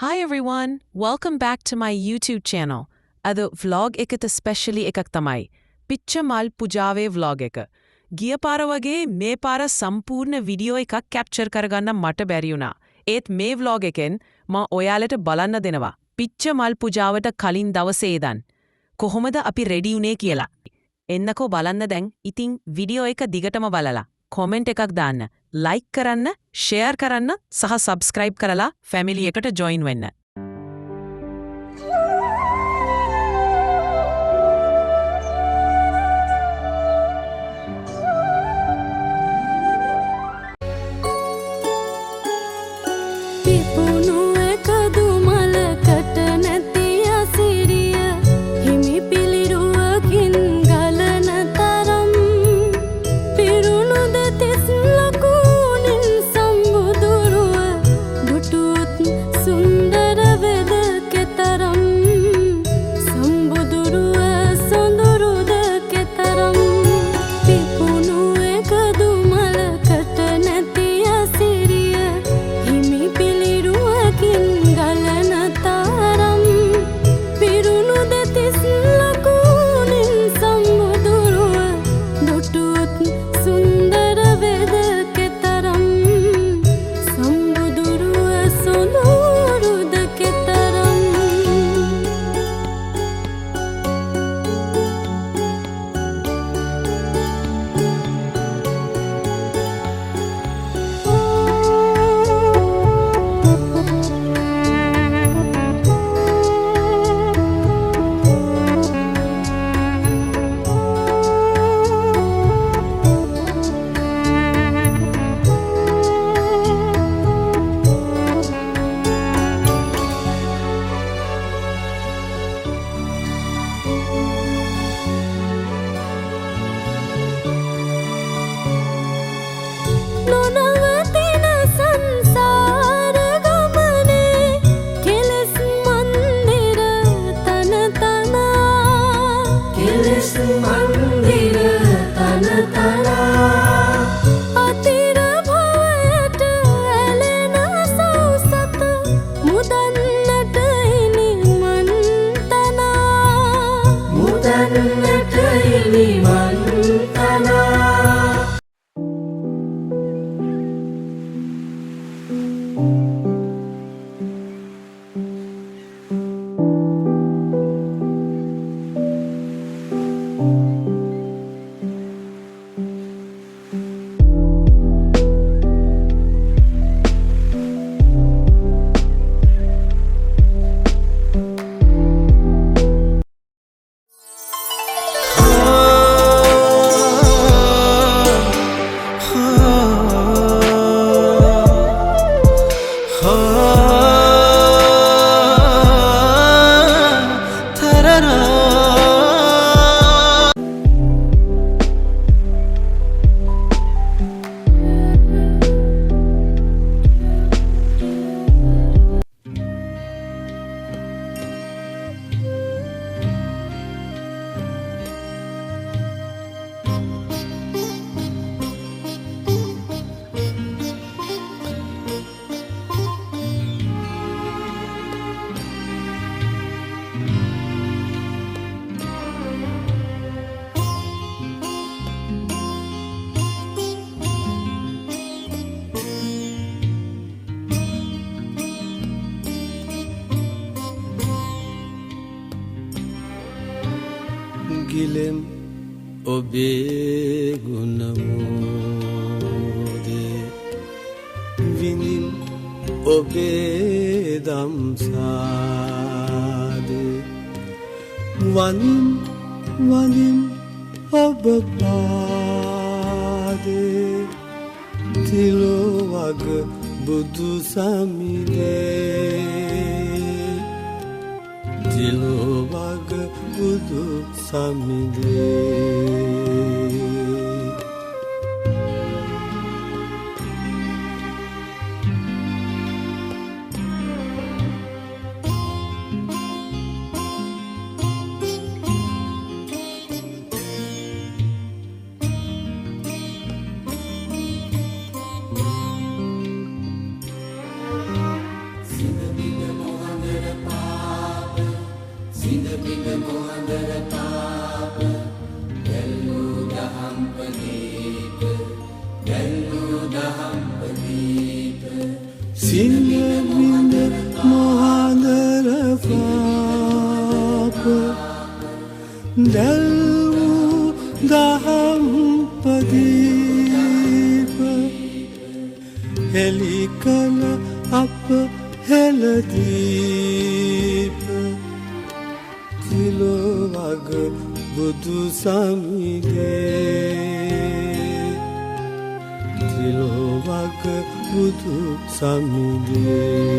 Hi everyone, welcome back to my YouTube channel. අද vlog එකත specially එකක් තමයි. පිච්චමල් පුජාවේ vlog එක. ගිය පාර වගේ මේ පාර සම්පූර්ණ වීඩියෝ එකක් කැප්චර් කරගන්න මට බැරි වුණා. ඒත් මේ vlog එකෙන් මම ඔයාලට බලන්න දෙනවා. පිච්චමල් පුජාවට කලින් දවසේ ඉඳන් කොහොමද අපි රෙඩි වුණේ කියලා. එන්නකෝ බලන්න දැන්. ඉතින් වීඩියෝ එක දිගටම බලලා කමෙන්ට් එකක් දාන්න. like කරන්න, share කරන්න සහ subscribe කරලා family එකට join වෙන්න. ගිලෙම් ඔබේ ගුණමෝදේ විඳින් ඔබේ දම්සාදේ වනින් වනින් ඔබ පාදේ තිලෝ වග බුදු සමිදේ තිලෝ වග බුදු සමිදේ Sing the එලි කළ අප හෙළදීප තිලොවග බුදු සමිඳේ තිලොවග බුදු සමිඳේ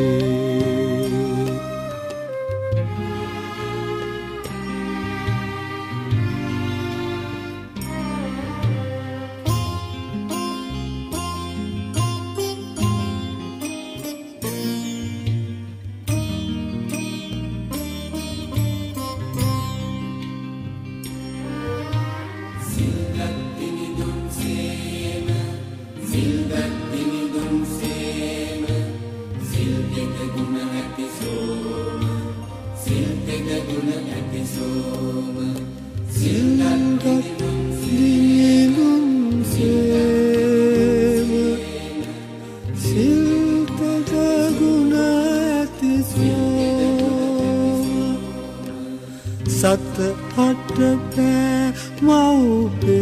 සත අට පෑ මව්පේම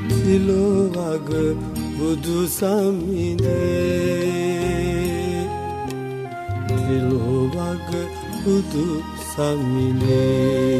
තිලොවග බුදු සමිඳේ තිලොවග බුදු සමිඳේ